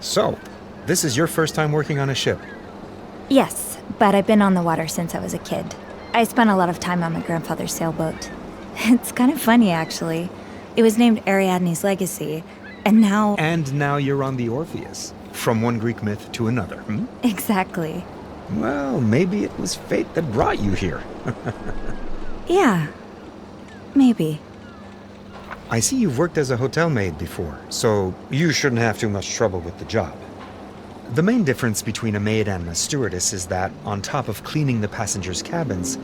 So, this is your first time working on a ship? Yes, but I've been on the water since I was a kid. I spent a lot of time on my grandfather's sailboat. It's kind of funny, actually. It was named Ariadne's Legacy, and now... And now you're on the Orpheus. From one Greek myth to another, hmm? Exactly. Well, maybe it was fate that brought you here. Yeah. Maybe. I see you've worked as a hotel maid before, so you shouldn't have too much trouble with the job. The main difference between a maid and a stewardess is that, on top of cleaning the passengers' cabins,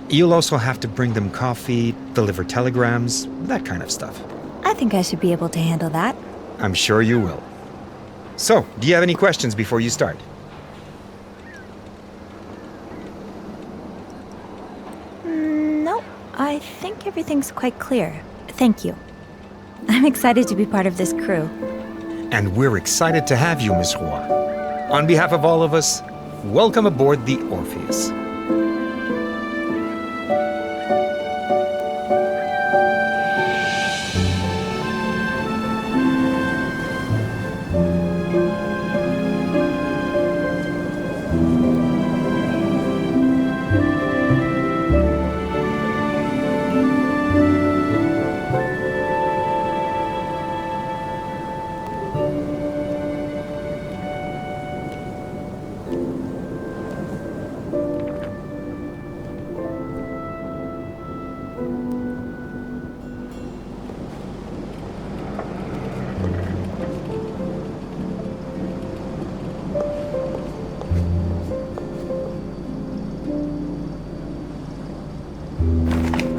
you'll also have to bring them coffee, deliver telegrams, that kind of stuff. I think I should be able to handle that. I'm sure you will. So, do you have any questions before you start? No, I think everything's quite clear. Thank you. I'm excited to be part of this crew. And we're excited to have you, Miss Roy. On behalf of all of us, welcome aboard the Orpheus.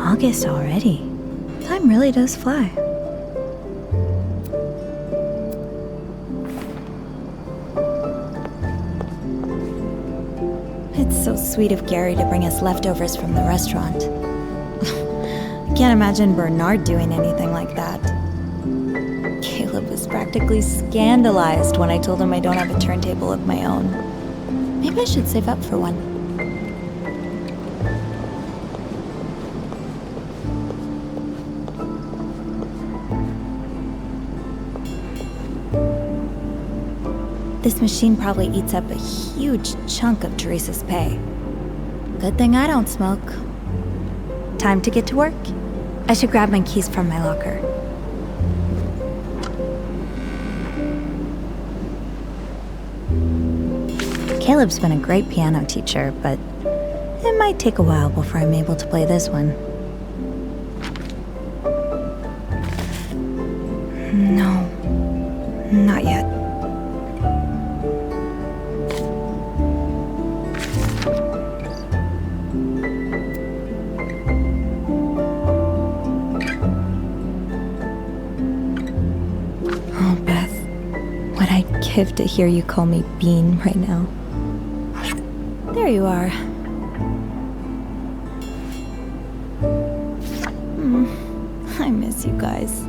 August already. Time really does fly. It's so sweet of Gary to bring us leftovers from the restaurant. Can't imagine Bernard doing anything like that. Caleb was practically scandalized when I told him I don't have a turntable of my own. Maybe I should save up for one. This machine probably eats up a huge chunk of Teresa's pay. Good thing I don't smoke. Time to get to work. I should grab my keys from my locker. Caleb's been a great piano teacher, but it might take a while before I'm able to play this one. No, not yet. Give to hear you call me Bean right now. There you are. I miss you guys.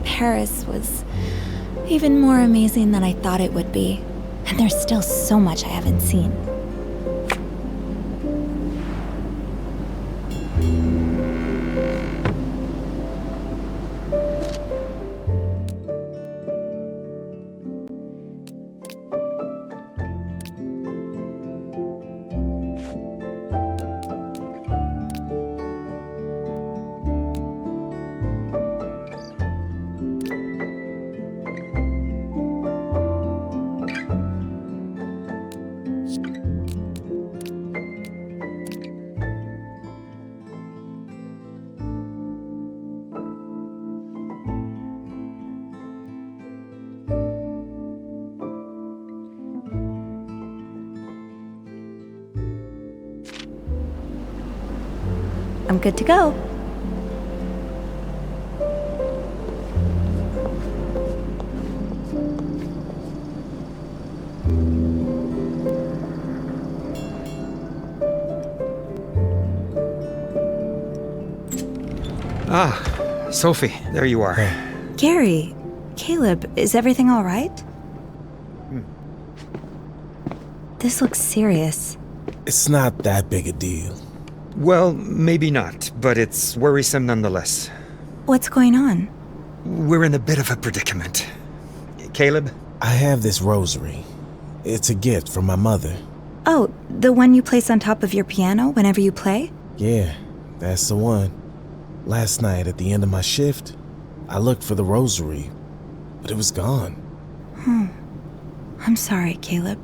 Paris was even more amazing than I thought it would be, and there's still so much I haven't seen. I'm good to go. Ah, Sophie, there you are. Gary, Caleb, is everything all right? This looks serious. It's not that big a deal. Well, maybe not, but it's worrisome nonetheless. What's going on? we're in a bit of a predicament. Caleb? I have this rosary. It's a gift from my mother. Oh, the one you place on top of your piano whenever you play? Yeah, that's the one. Last night at the end of my shift, I looked for the rosary, but it was gone. I'm sorry, Caleb.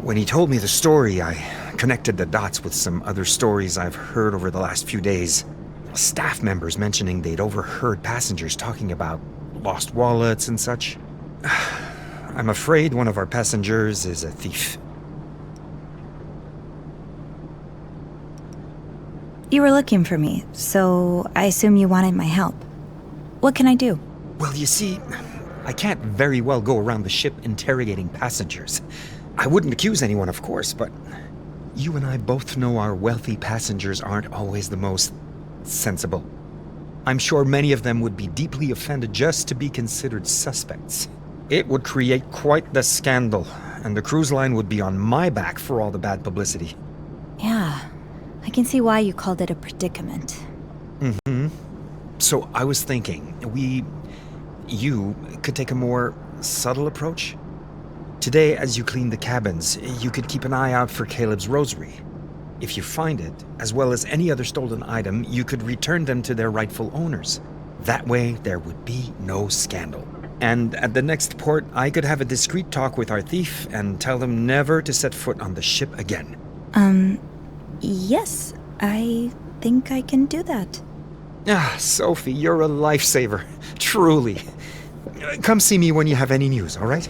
When he told me the story, I connected the dots with some other stories I've heard over the last few days. Staff members mentioning they'd overheard passengers talking about lost wallets and such. I'm afraid one of our passengers is a thief. You were looking for me, so I assume you wanted my help. What can I do? Well, you see, I can't very well go around the ship interrogating passengers. I wouldn't accuse anyone, of course, but you and I both know our wealthy passengers aren't always the most sensible. I'm sure many of them would be deeply offended just to be considered suspects. It would create quite the scandal, and the cruise line would be on my back for all the bad publicity. Yeah, I can see why you called it a predicament. So I was thinking, you could take a more subtle approach. Today, as you clean the cabins, you could keep an eye out for Caleb's rosary. If you find it, as well as any other stolen item, you could return them to their rightful owners. That way, there would be no scandal. And at the next port, I could have a discreet talk with our thief and tell them never to set foot on the ship again. Yes, I think I can do that. Ah, Sophie, you're a lifesaver. Truly. Come see me when you have any news, all right?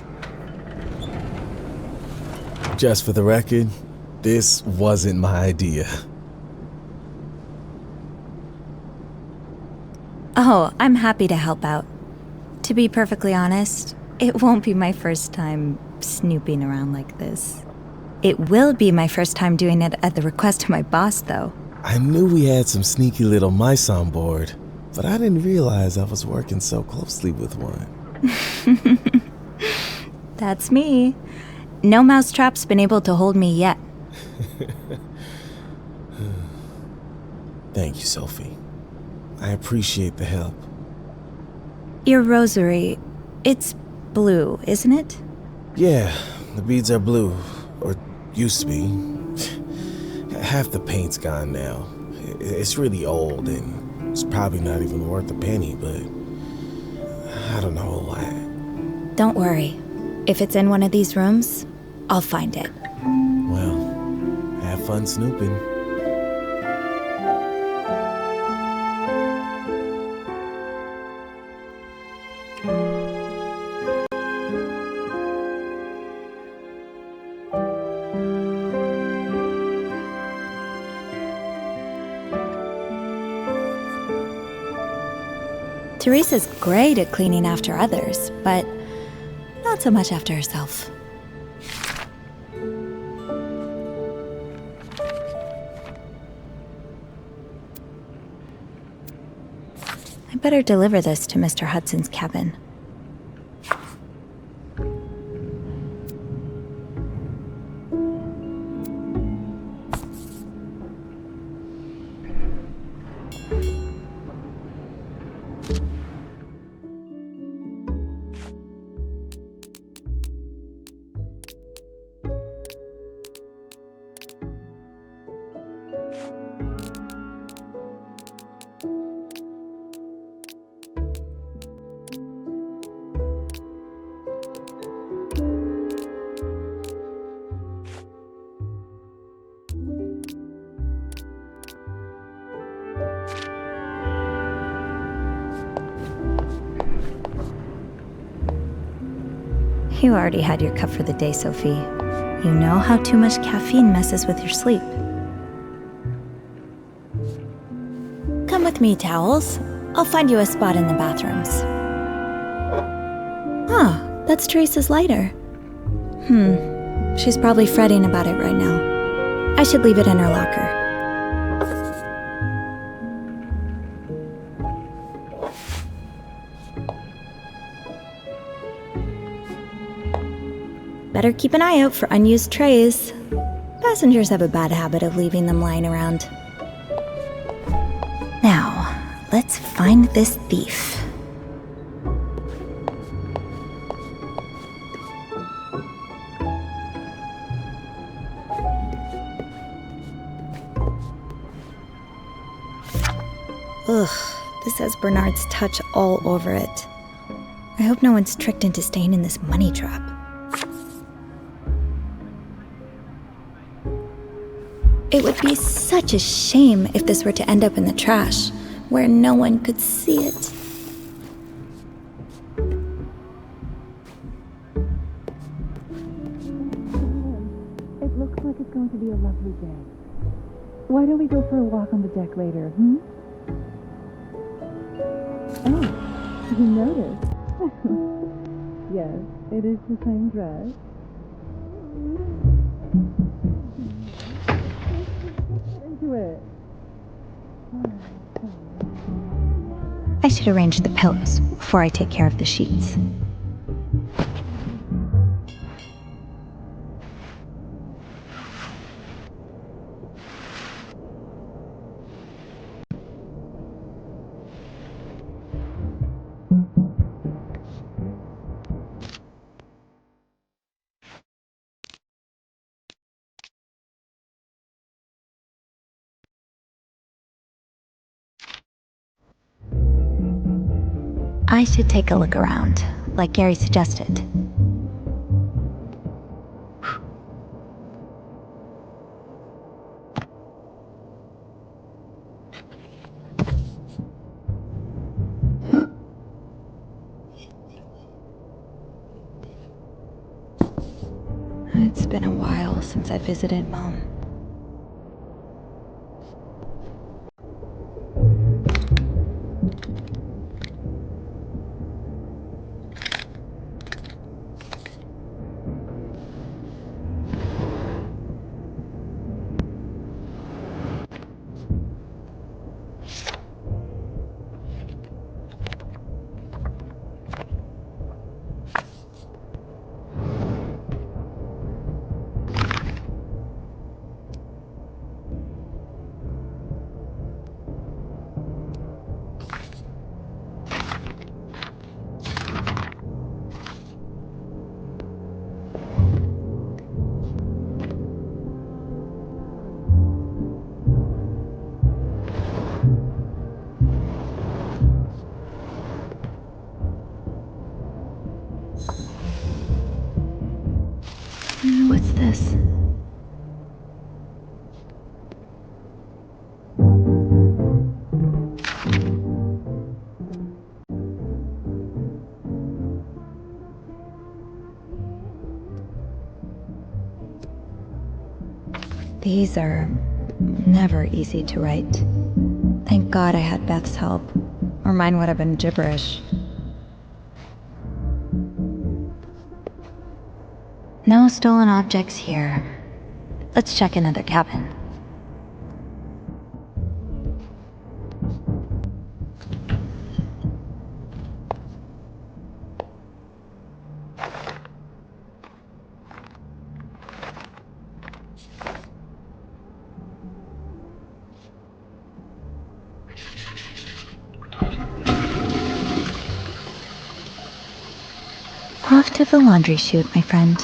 Just for the record, this wasn't my idea. Oh, I'm happy to help out. To be perfectly honest, it won't be my first time snooping around like this. It will be my first time doing it at the request of my boss, though. I knew we had some sneaky little mice on board, but I didn't realize I was working so closely with one. That's me. No mousetrap's been able to hold me yet. Thank you, Sophie. I appreciate the help. Your rosary, it's blue, isn't it? Yeah, the beads are blue, or used to be. Half the paint's gone now. It's really old, and it's probably not even worth a penny, but I don't know why. Don't worry. If it's in one of these rooms, I'll find it. Well, have fun snooping. Teresa's great at cleaning after others, but not so much after herself. I better deliver this to Mr. Hudson's cabin. You already had your cup for the day, Sophie. You know how too much caffeine messes with your sleep. Come with me, Towels. I'll find you a spot in the bathrooms. Ah, that's Teresa's lighter. She's probably fretting about it right now. I should leave it in her locker. Better keep an eye out for unused trays. Passengers have a bad habit of leaving them lying around. Now, let's find this thief. Ugh, this has Bernard's touch all over it. I hope no one's tricked into staying in this money trap. It would be such a shame if this were to end up in the trash, where no one could see it. It looks like it's going to be a lovely day. Why don't we go for a walk on the deck later, Oh, you noticed? Yes, it is the same dress. Into it. I should arrange the pillows before I take care of the sheets. I should take a look around, like Gary suggested. It's been a while since I visited Mom. What's this? These are never easy to write. Thank God I had Beth's help, or mine would have been gibberish. No stolen objects here. Let's check another cabin. Off to the laundry chute, my friend.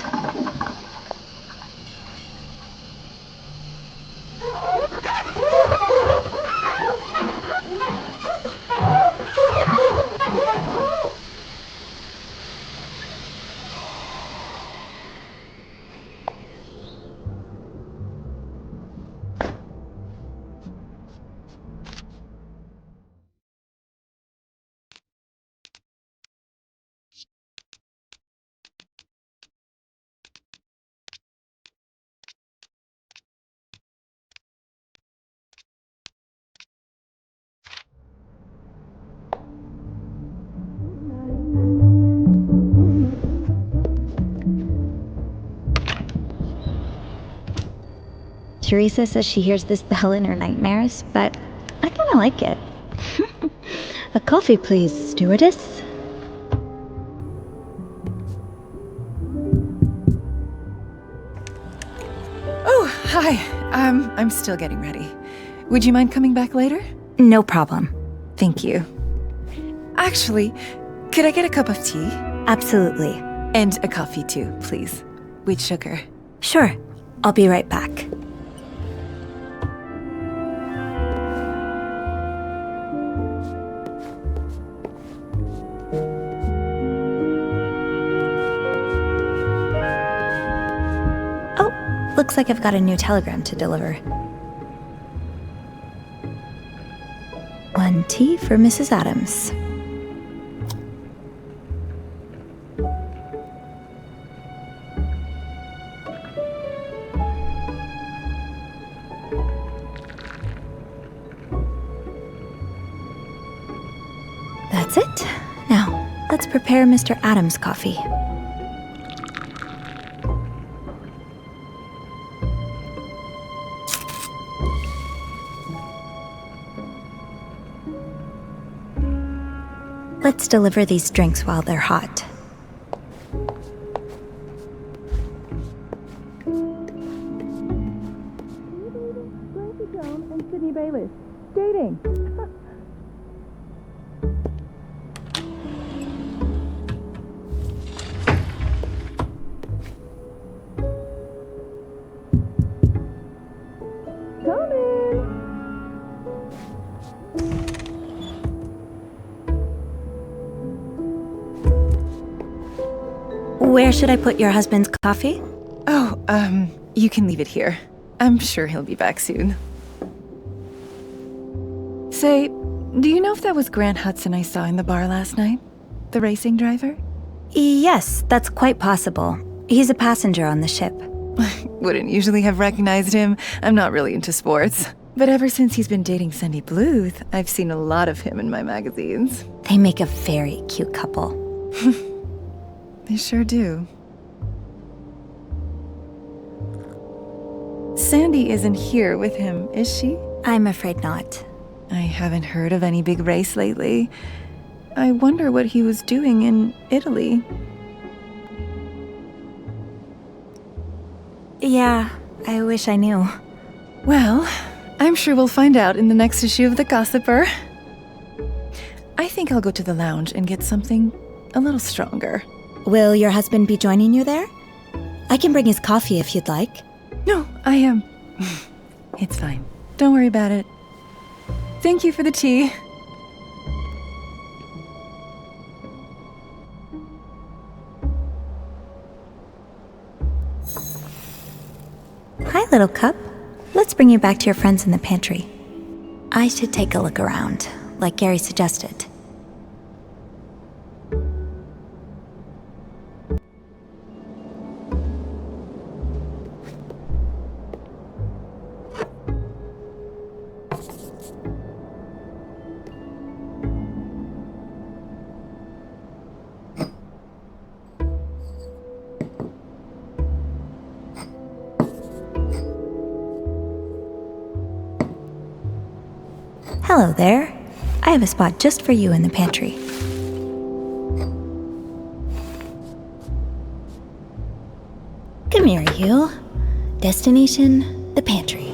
Teresa says she hears this bell in her nightmares, but I kinda like it. A coffee, please, stewardess. Oh, hi. I'm still getting ready. Would you mind coming back later? No problem. Thank you. Actually, could I get a cup of tea? Absolutely. And a coffee too, please. With sugar. Sure. I'll be right back. Looks like I've got a new telegram to deliver. 1 tea for Mrs. Adams. That's it. Now, let's prepare Mr. Adams' coffee. Let's deliver these drinks while they're hot. And Sydney Bayless. Dating. Come in. Where should I put your husband's coffee? Oh, you can leave it here. I'm sure he'll be back soon. Say, do you know if that was Grant Hudson I saw in the bar last night? The racing driver? Yes, that's quite possible. He's a passenger on the ship. Wouldn't usually have recognized him. I'm not really into sports. But ever since he's been dating Sandy Bluth, I've seen a lot of him in my magazines. They make a very cute couple. They sure do. Sandy isn't here with him, is she? I'm afraid not. I haven't heard of any big race lately. I wonder what he was doing in Italy. Yeah, I wish I knew. Well, I'm sure we'll find out in the next issue of The Gossiper. I think I'll go to the lounge and get something a little stronger. Will your husband be joining you there? I can bring his coffee if you'd like. No, I am. It's fine. Don't worry about it. Thank you for the tea. Hi, little cup. Let's bring you back to your friends in the pantry. I should take a look around, like Gary suggested. Hello there. I have a spot just for you in the pantry. Come here, you. Destination, the pantry.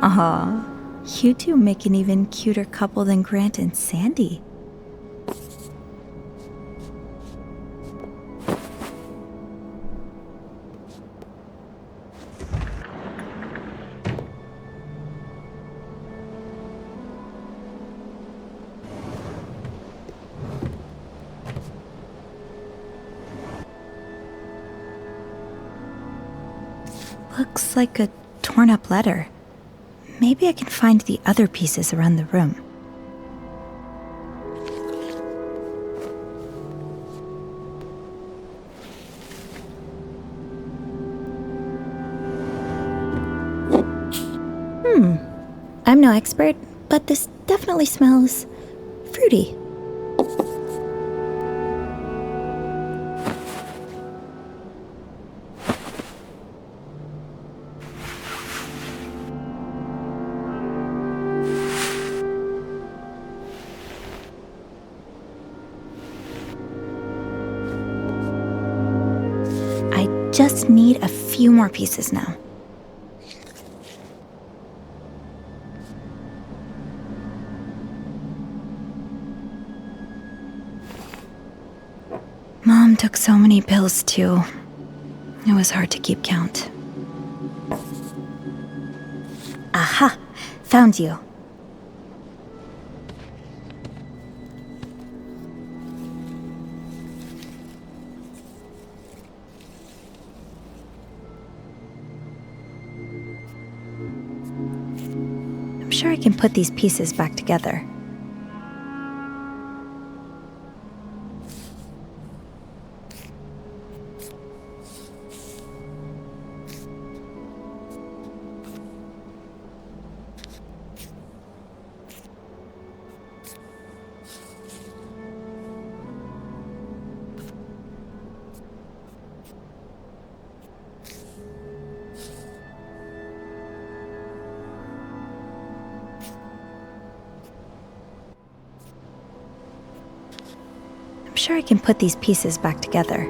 Aw, you two make an even cuter couple than Grant and Sandy. Looks like a torn-up letter. Maybe I can find the other pieces around the room. I'm no expert, but this definitely smells fruity. I just need a few more pieces now. Mom took so many pills, too. It was hard to keep count. Aha! Found you. I'm sure I can put these pieces back together. I'm sure I can put these pieces back together.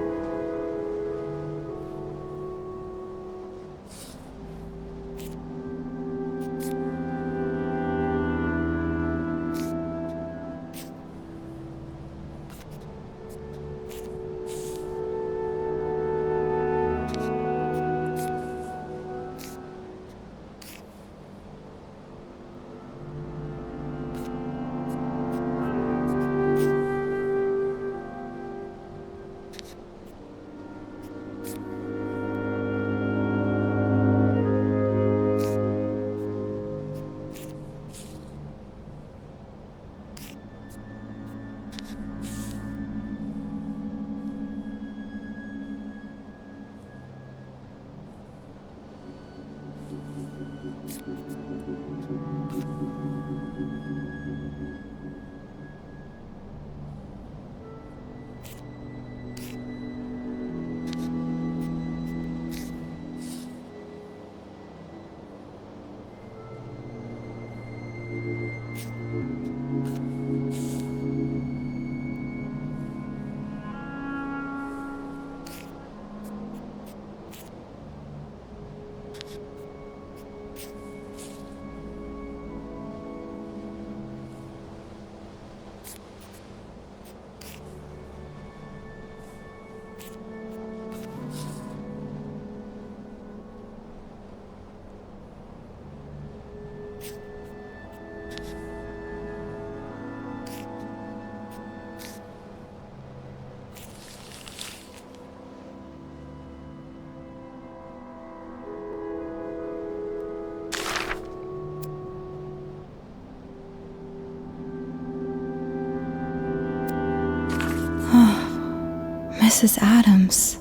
Mrs. Adams.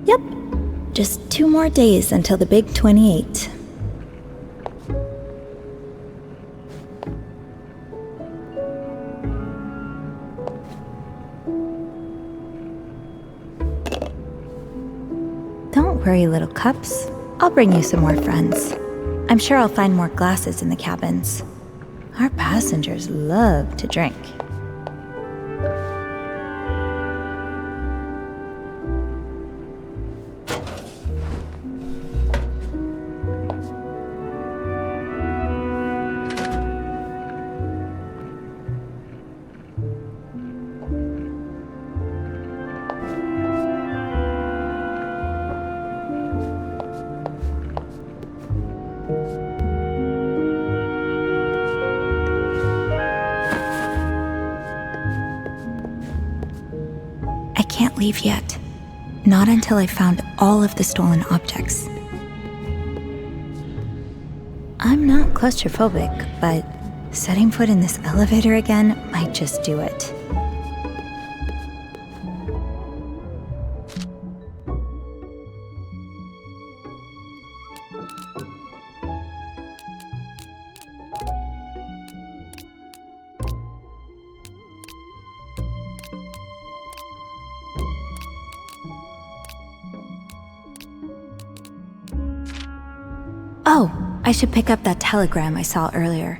Yep, just 2 more days until the big 28. Don't worry, little cups. I'll bring you some more friends. I'm sure I'll find more glasses in the cabins. Our passengers love to drink. I can't leave yet. Not until I found all of the stolen objects. I'm not claustrophobic, but setting foot in this elevator again might just do it. Oh, I should pick up that telegram I saw earlier.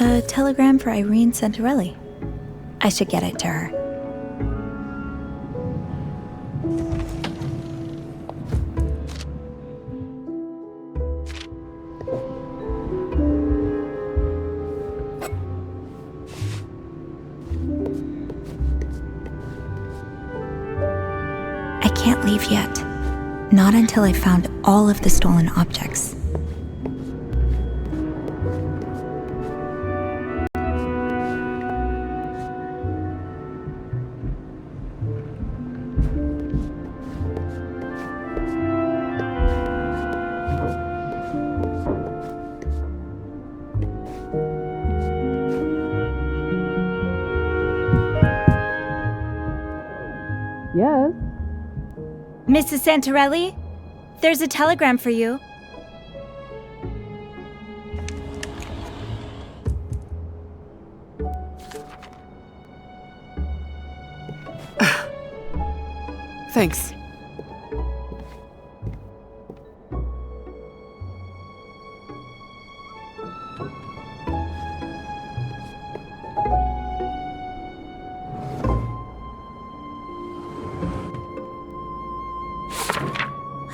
A telegram for Irene Santarelli. I should get it to her. I can't leave yet. Not until I found all of the stolen objects. Yes? Mrs. Santarelli, there's a telegram for you. Thanks.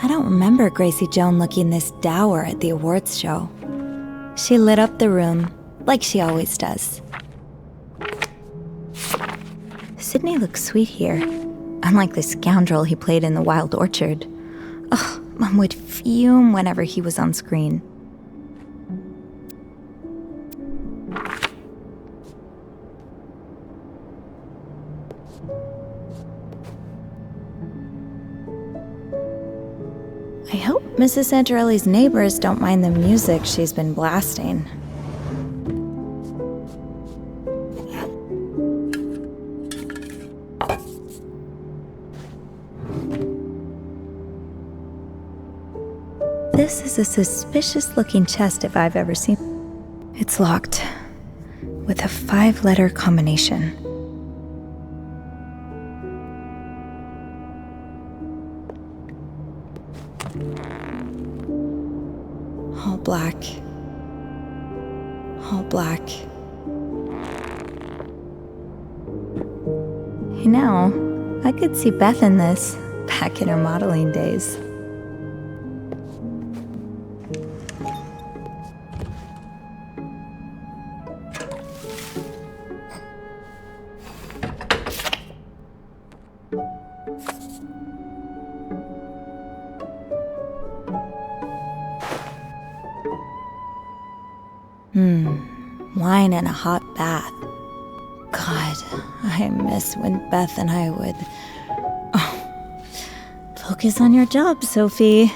I don't remember Gracie Joan looking this dour at the awards show. She lit up the room, like she always does. Sydney looks sweet here, unlike the scoundrel he played in The Wild Orchard. Ugh, Mom would fume whenever he was on screen. I hope Mrs. Santarelli's neighbors don't mind the music she's been blasting. This is a suspicious-looking chest if I've ever seen. It's locked, with a 5-letter combination. All black. All black. You know, I could see Beth in this, back in her modeling days. Wine and a hot bath. God, I miss when Beth and I would... Oh, focus on your job, Sophie.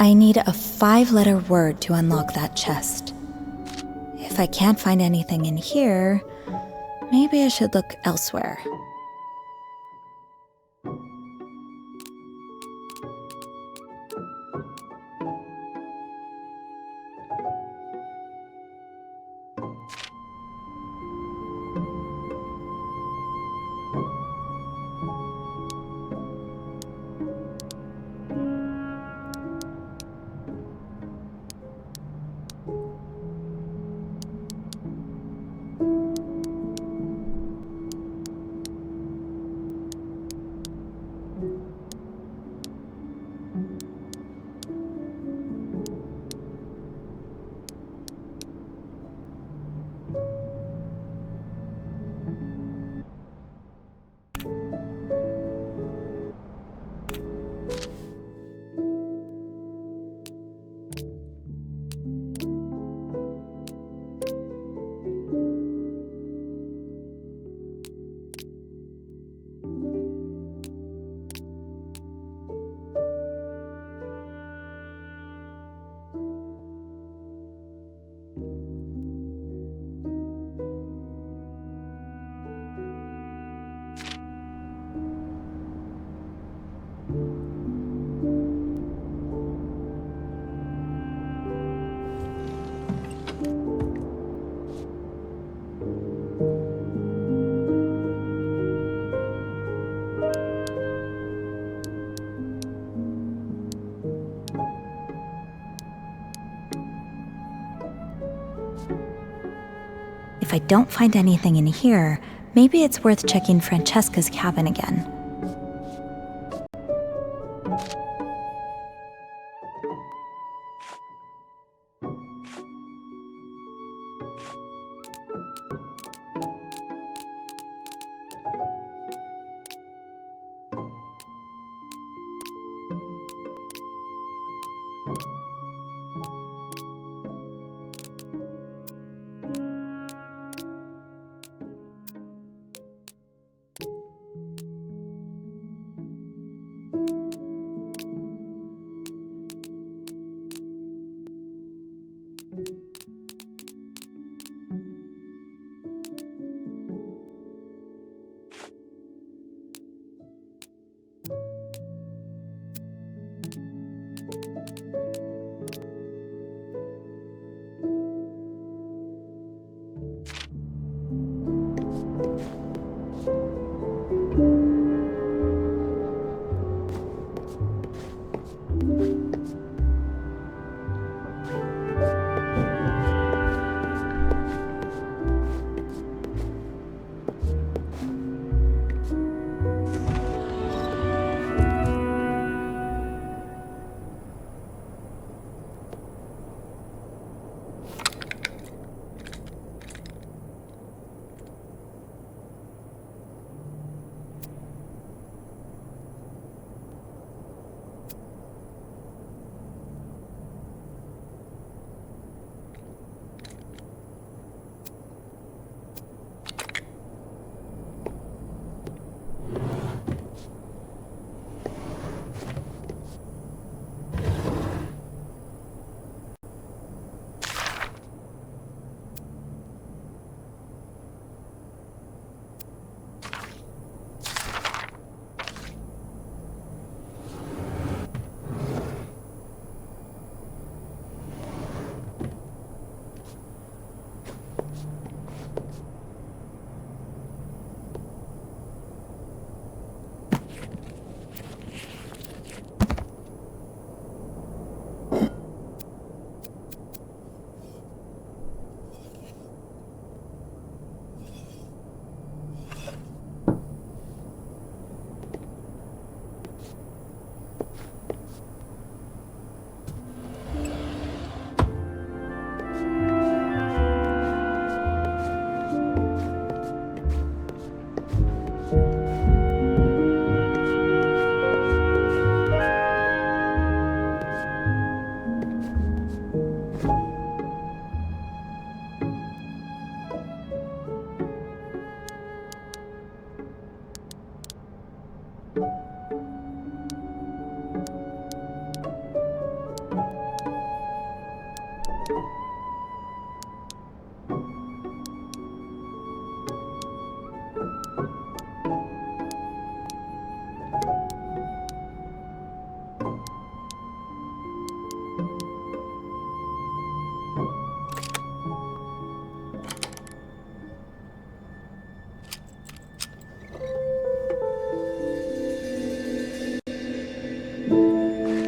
I need a 5-letter word to unlock that chest. If I can't find anything in here, maybe I should look elsewhere. If I don't find anything in here, maybe it's worth checking Francesca's cabin again.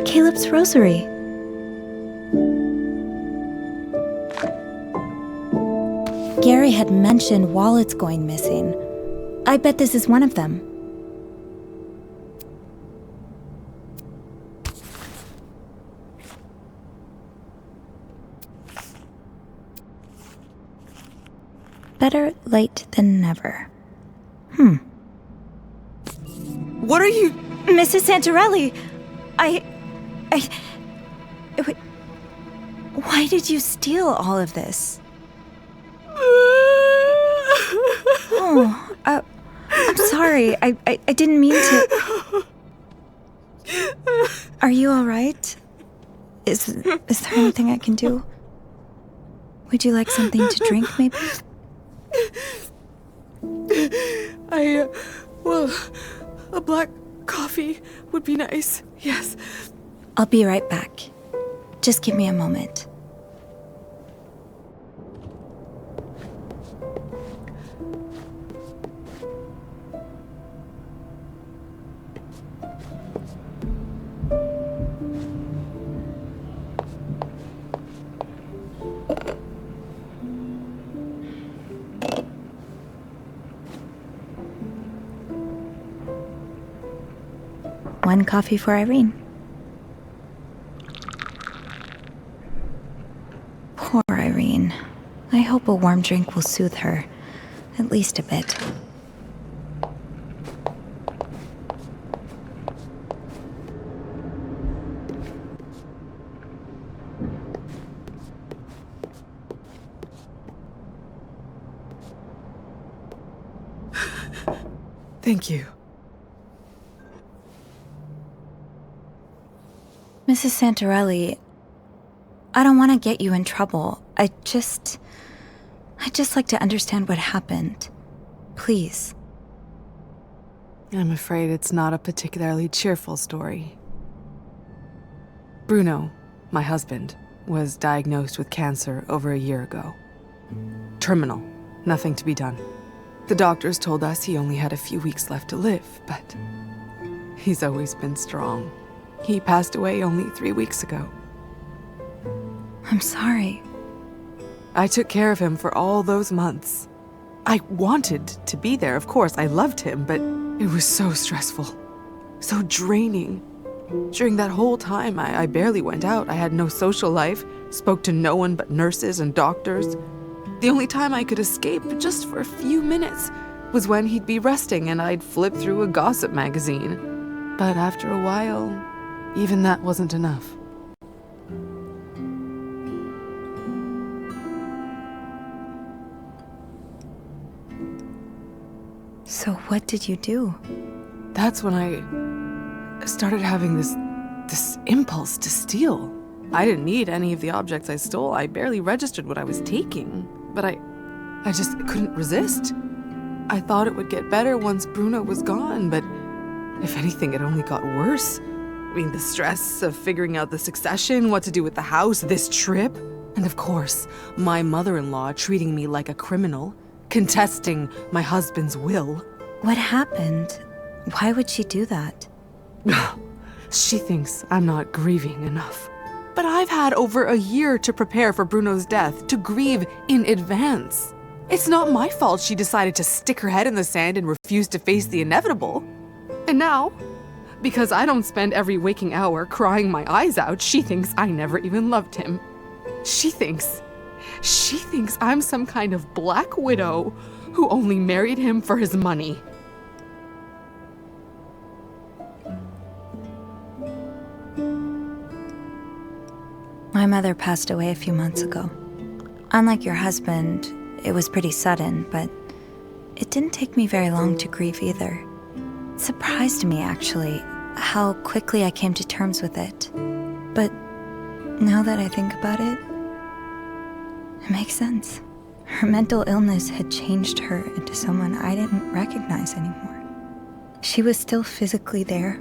Caleb's rosary. Gary had mentioned wallets going missing. I bet this is one of them. Better late than never. What are you... Mrs. Santorelli, wait, why did you steal all of this? Oh, I'm sorry. I didn't mean to. Are you all right? Is there anything I can do? Would you like something to drink, maybe? Well, a black coffee would be nice, yes. I'll be right back. Just give me a moment. One coffee for Irene. Poor Irene. I hope a warm drink will soothe her, at least a bit. Thank you. Mrs. Santorelli, I don't want to get you in trouble. I'd just like to understand what happened. Please. I'm afraid it's not a particularly cheerful story. Bruno, my husband, was diagnosed with cancer over a year ago. Terminal. Nothing to be done. The doctors told us he only had a few weeks left to live, but he's always been strong. He passed away only 3 weeks ago. I'm sorry. I took care of him for all those months. I wanted to be there, of course. I loved him, but it was so stressful, so draining. During that whole time, I barely went out. I had no social life, spoke to no one but nurses and doctors. The only time I could escape, just for a few minutes, was when he'd be resting and I'd flip through a gossip magazine. But after a while, even that wasn't enough. So what did you do? That's when I started having this impulse to steal. I didn't need any of the objects I stole. I barely registered what I was taking. But I just couldn't resist. I thought it would get better once Bruno was gone, but if anything, it only got worse. I mean, the stress of figuring out the succession, what to do with the house, this trip, and of course, my mother-in-law treating me like a criminal, contesting my husband's will. What happened? Why would she do that? She thinks I'm not grieving enough. But I've had over a year to prepare for Bruno's death, to grieve in advance. It's not my fault she decided to stick her head in the sand and refuse to face the inevitable. And now, because I don't spend every waking hour crying my eyes out, she thinks I never even loved him. She thinks I'm some kind of black widow who only married him for his money. My mother passed away a few months ago. Unlike your husband, it was pretty sudden, but it didn't take me very long to grieve either. surprised me, actually, how quickly I came to terms with it. But now that I think about it, it makes sense. Her mental illness had changed her into someone I didn't recognize anymore. She was still physically there,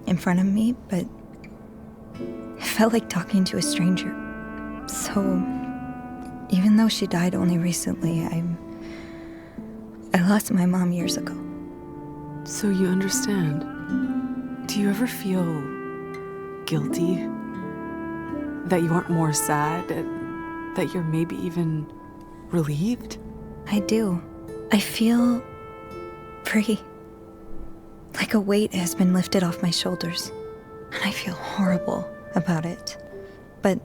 in front of me, but it felt like talking to a stranger. So, even though she died only recently, I lost my mom years ago. So you understand. Do you ever feel guilty? That you aren't more sad? That you're maybe even relieved? I do. I feel free. Like a weight has been lifted off my shoulders. And I feel horrible about it. But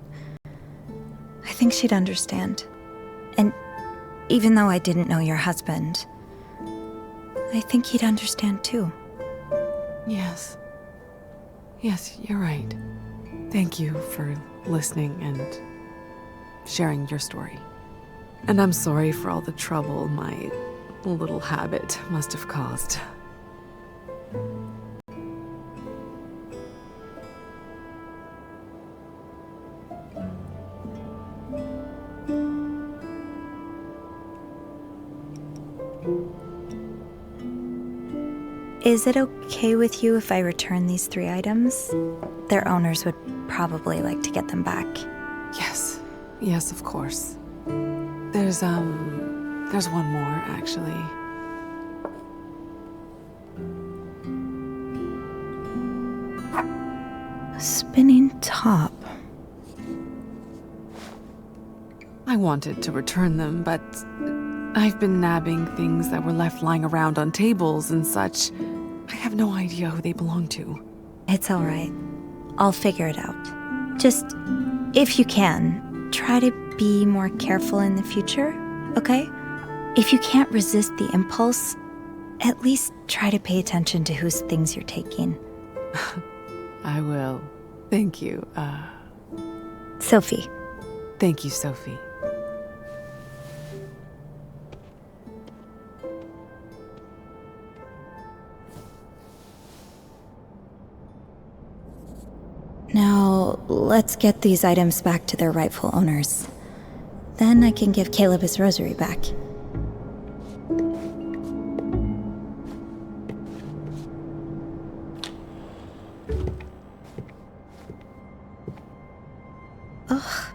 I think she'd understand. And even though I didn't know your husband, I think he'd understand too. Yes. Yes, you're right. Thank you for listening and sharing your story. And I'm sorry for all the trouble my little habit must have caused. Is it okay with you if I return these 3 items? Their owners would probably like to get them back. Yes. Yes, of course. There's one more, actually. A spinning top. I wanted to return them, but I've been nabbing things that were left lying around on tables and such. I have no idea who they belong to. It's all right. I'll figure it out. Just, if you can, try to be more careful in the future, okay? If you can't resist the impulse, at least try to pay attention to whose things you're taking. I will. Thank you. Sophie. Thank you, Sophie. Now, let's get these items back to their rightful owners. Then I can give Caleb his rosary back. Ugh.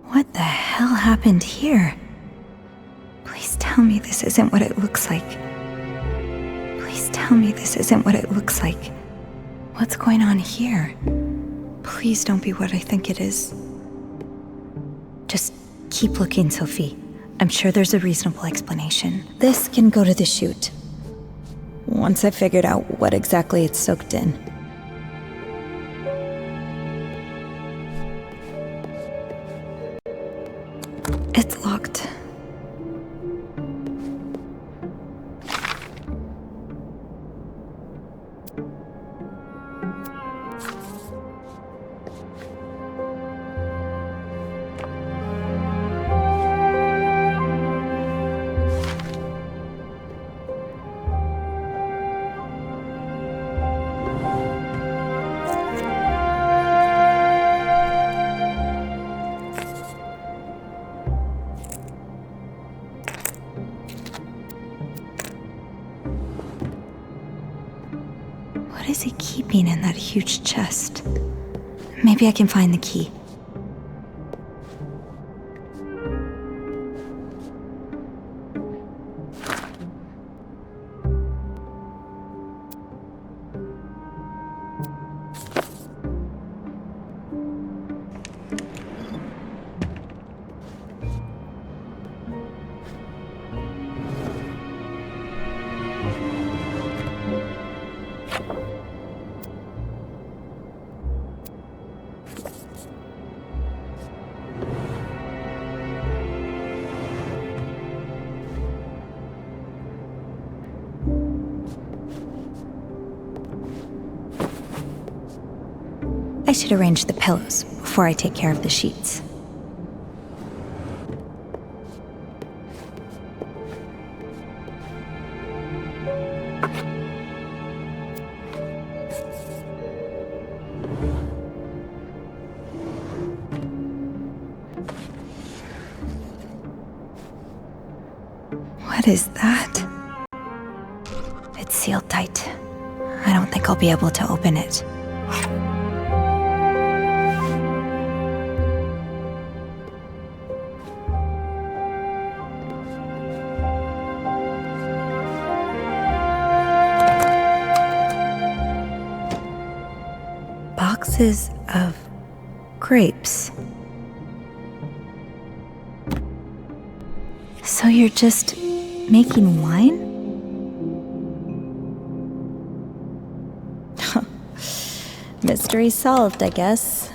What the hell happened here? Please tell me this isn't what it looks like. Please tell me this isn't what it looks like. What's going on here? Please don't be what I think it is. Just keep looking, Sophie. I'm sure there's a reasonable explanation. This can go to the chute. Once I've figured out what exactly it's soaked in. It's locked. What is he keeping in that huge chest? Maybe I can find the key. I should arrange the pillows before I take care of the sheets. What is that? It's sealed tight. I don't think I'll be able to open it. Boxes of grapes. So you're just making wine? Mystery solved, I guess.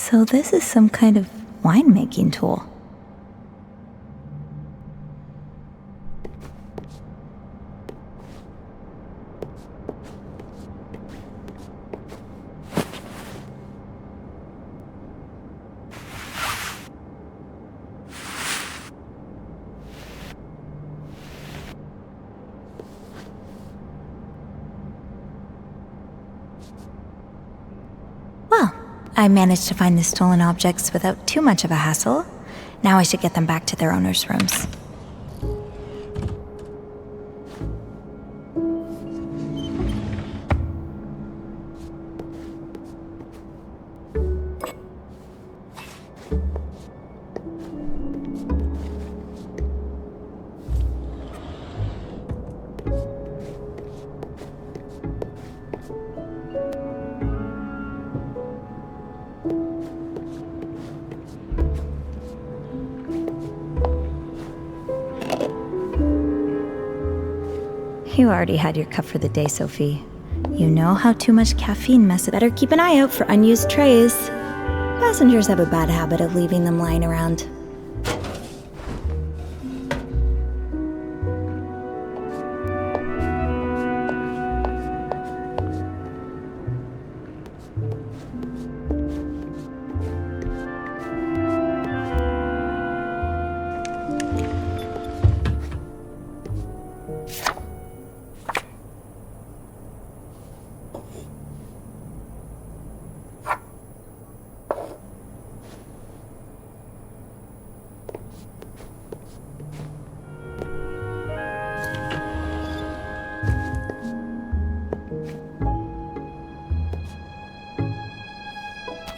So this is some kind of winemaking tool. Well, I managed to find the stolen objects without too much of a hassle. Now I should get them back to their owners' rooms. You already had your cup for the day, Sophie. You know how too much caffeine messes. Better keep an eye out for unused trays. Passengers have a bad habit of leaving them lying around.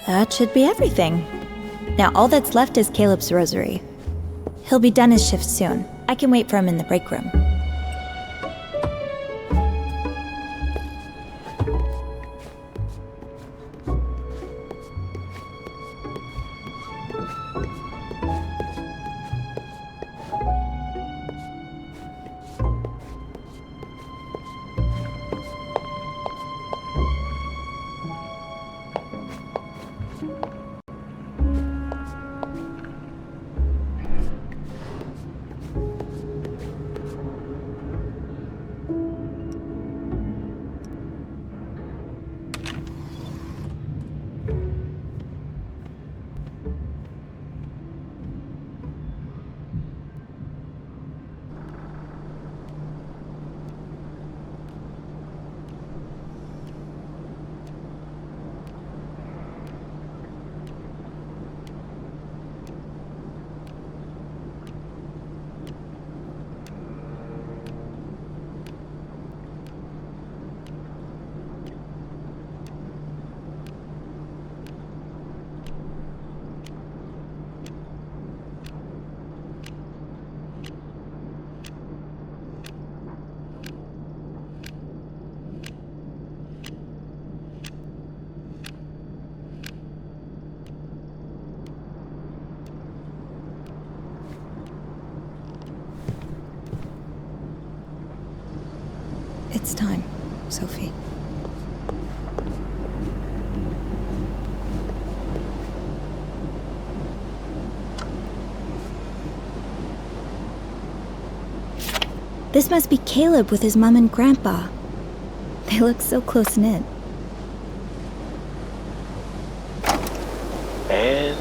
That should be everything. Now all that's left is Caleb's rosary. He'll be done his shift soon. I can wait for him in the break room. It's time, Sophie. This must be Caleb with his mom and grandpa. They look so close-knit. And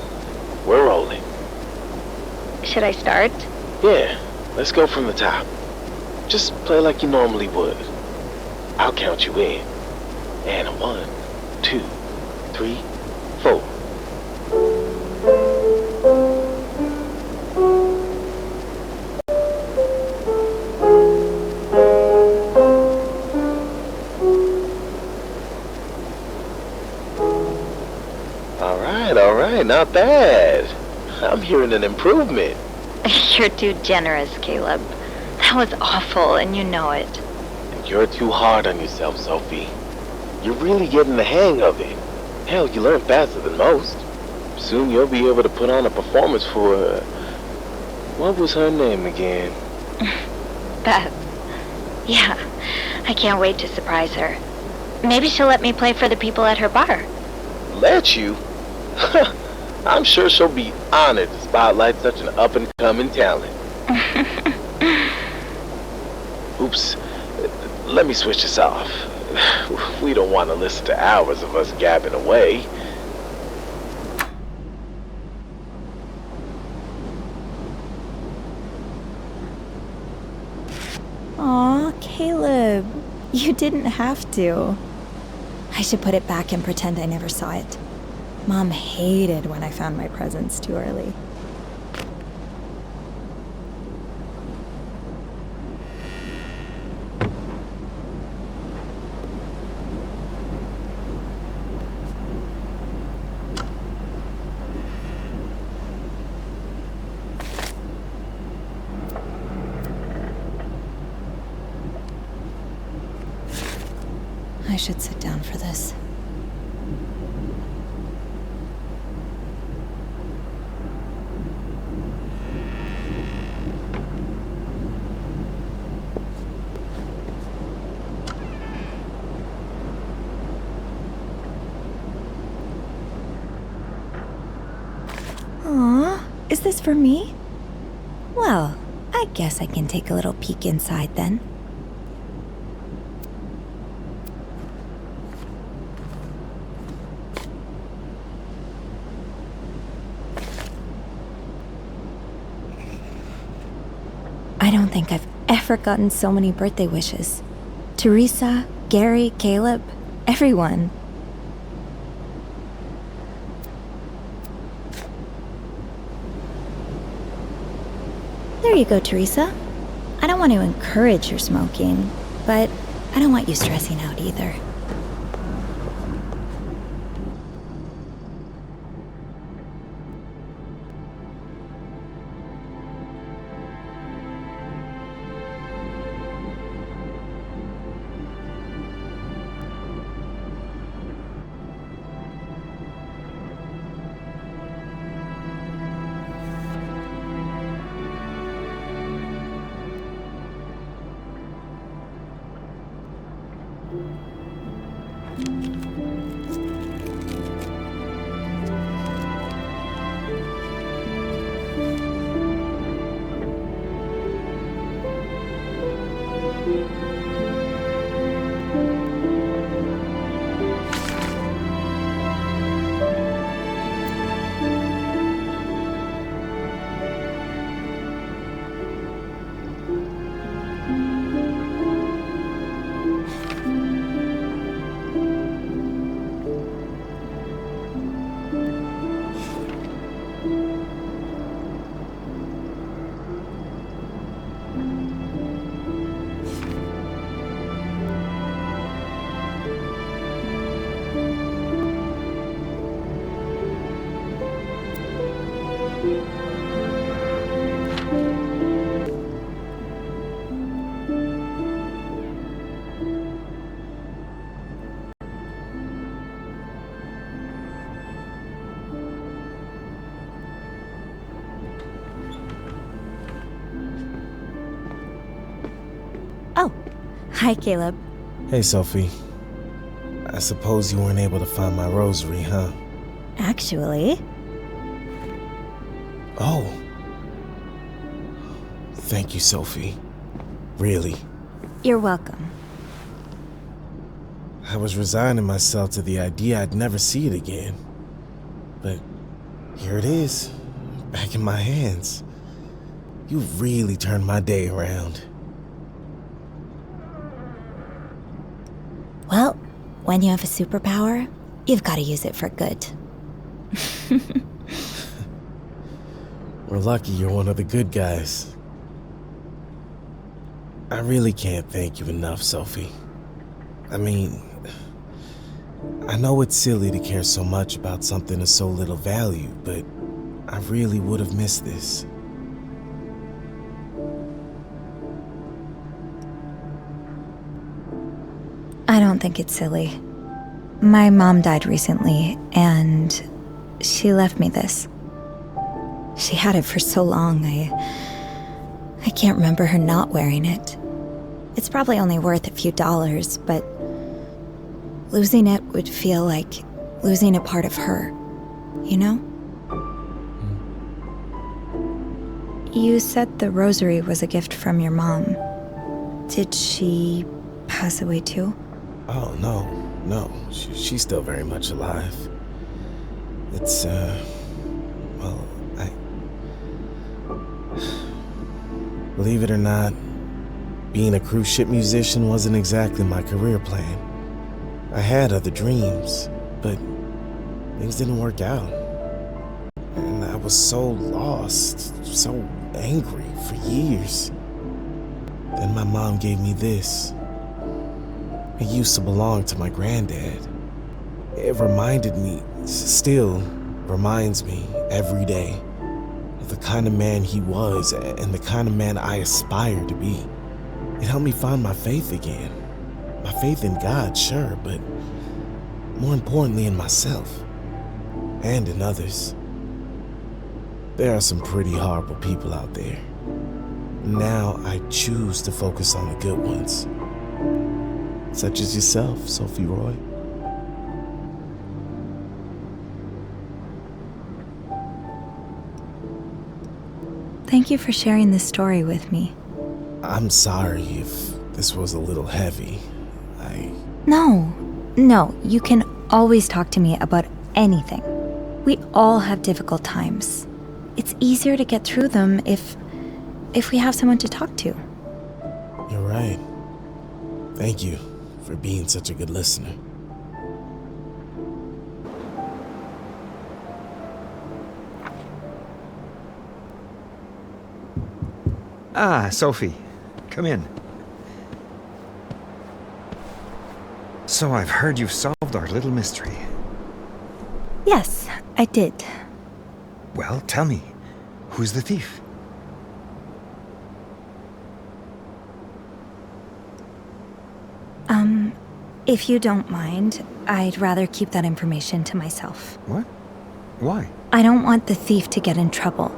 we're rolling. Should I start? Yeah, let's go from the top. Just play like you normally would. I'll count you in. And 1, 2, 3, 4. All right, not bad. I'm hearing an improvement. You're too generous, Caleb. That was awful, and you know it. You're too hard on yourself, Sophie. You're really getting the hang of it. Hell, you learn faster than most. Soon you'll be able to put on a performance for, what was her name again? Beth. Yeah, I can't wait to surprise her. Maybe she'll let me play for the people at her bar. Let you? I'm sure she'll be honored to spotlight such an up-and-coming talent. Oops. Let me switch this off. We don't want to listen to hours of us gabbing away. Aw, Caleb. You didn't have to. I should put it back and pretend I never saw it. Mom hated when I found my presents too early. I should sit down for this. Aw, is this for me? Well, I guess I can take a little peek inside then. I don't think I've ever gotten so many birthday wishes. Teresa, Gary, Caleb, everyone. There you go, Teresa. I don't want to encourage your smoking, but I don't want you stressing out either. Oh, hi, Caleb. Hey, Sophie. I suppose you weren't able to find my rosary, huh? Actually, Oh. Thank you, Sophie. Really. you're welcome. I was resigning myself to the idea I'd never see it again. But here it is, back in my hands. You really turned my day around. Well, when you have a superpower, you've got to use it for good. We're lucky you're one of the good guys. I really can't thank you enough, Sophie. I mean, I know it's silly to care so much about something of so little value, but I really would have missed this. I don't think it's silly. My mom died recently, and she left me this. She had it for so long, I can't remember her not wearing it. It's probably only worth a few dollars, but losing it would feel like losing a part of her, you know? You said the rosary was a gift from your mom. Did she pass away too? Oh, no. She's still very much alive. It's, well, believe it or not, being a cruise ship musician wasn't exactly my career plan. I had other dreams, but things didn't work out. And I was so lost, so angry for years. Then my mom gave me this. It used to belong to my granddad. It reminded me, still reminds me every day, of the kind of man he was and the kind of man I aspire to be. It helped me find my faith again. My faith in God, sure, but more importantly in myself and in others. There are some pretty horrible people out there. Now I choose to focus on the good ones. Such as yourself, Sophie Roy. Thank you for sharing this story with me. I'm sorry if this was a little heavy. No, you can always talk to me about anything. We all have difficult times. It's easier to get through them if we have someone to talk to. You're right. Thank you for being such a good listener. Ah, Sophie. Come in. So I've heard you've solved our little mystery. Yes, I did. Well, tell me, who's the thief? If you don't mind, I'd rather keep that information to myself. What? Why? I don't want the thief to get in trouble.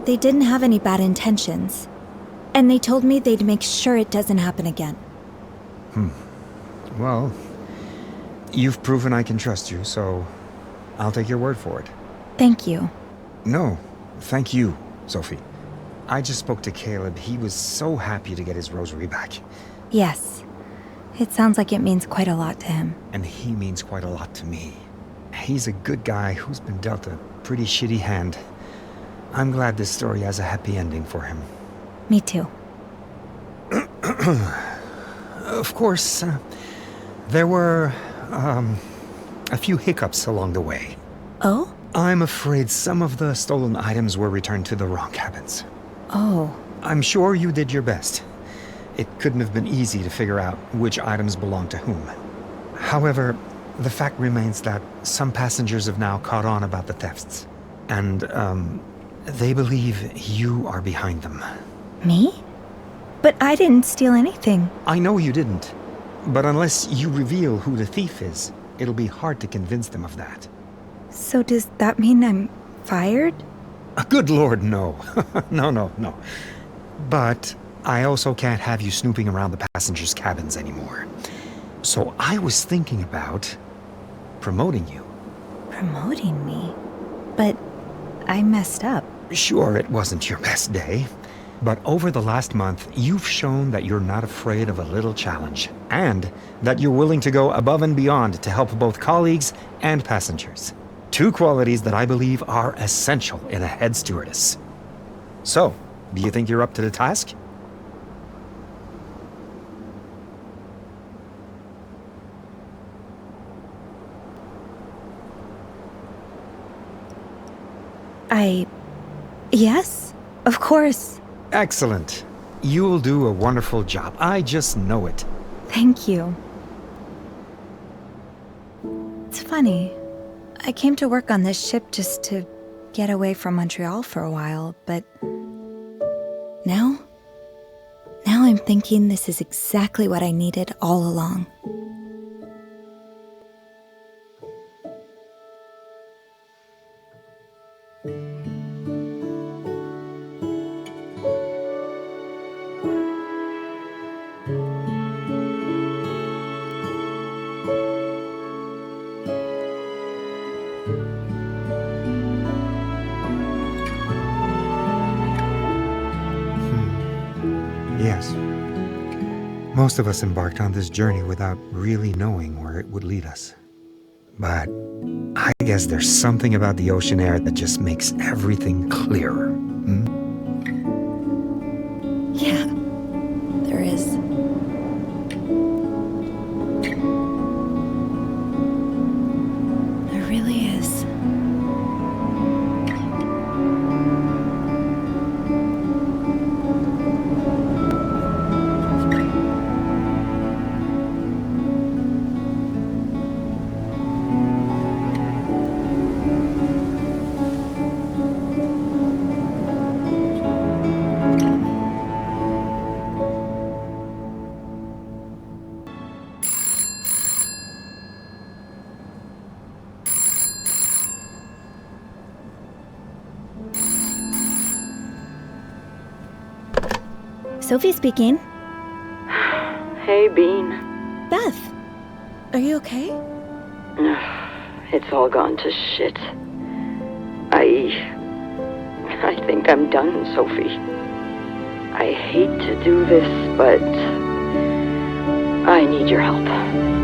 They didn't have any bad intentions. And they told me they'd make sure it doesn't happen again. Well, you've proven I can trust you, so I'll take your word for it. Thank you. No, thank you, Sophie. I just spoke to Caleb. He was so happy to get his rosary back. Yes. It sounds like it means quite a lot to him. And he means quite a lot to me. He's a good guy who's been dealt a pretty shitty hand. I'm glad this story has a happy ending for him. Me too. Of course, there were, a few hiccups along the way. Oh? I'm afraid some of the stolen items were returned to the wrong cabins. Oh. I'm sure you did your best. It couldn't have been easy to figure out which items belonged to whom. However, the fact remains that some passengers have now caught on about the thefts. And, they believe you are behind them. Me? But I didn't steal anything. I know you didn't. But unless you reveal who the thief is, it'll be hard to convince them of that. So does that mean I'm fired? Good Lord, no. No. But I also can't have you snooping around the passengers' cabins anymore. So I was thinking about promoting you. Promoting me? But I messed up. Sure, it wasn't your best day. But over the last month, you've shown that you're not afraid of a little challenge, and that you're willing to go above and beyond to help both colleagues and passengers. Two qualities that I believe are essential in a head stewardess. So, do you think you're up to the task? Yes, of course. Excellent. You'll do a wonderful job. I just know it. Thank you. It's funny. I came to work on this ship just to get away from Montreal for a while, but now I'm thinking this is exactly what I needed all along. Yes. Most of us embarked on this journey without really knowing where it would lead us. But I guess there's something about the ocean air that just makes everything clearer. Yeah, there is. There really is. Sophie speaking. Hey, Bean. Beth, are you okay? It's all gone to shit. I think I'm done, Sophie. I hate to do this, but I need your help.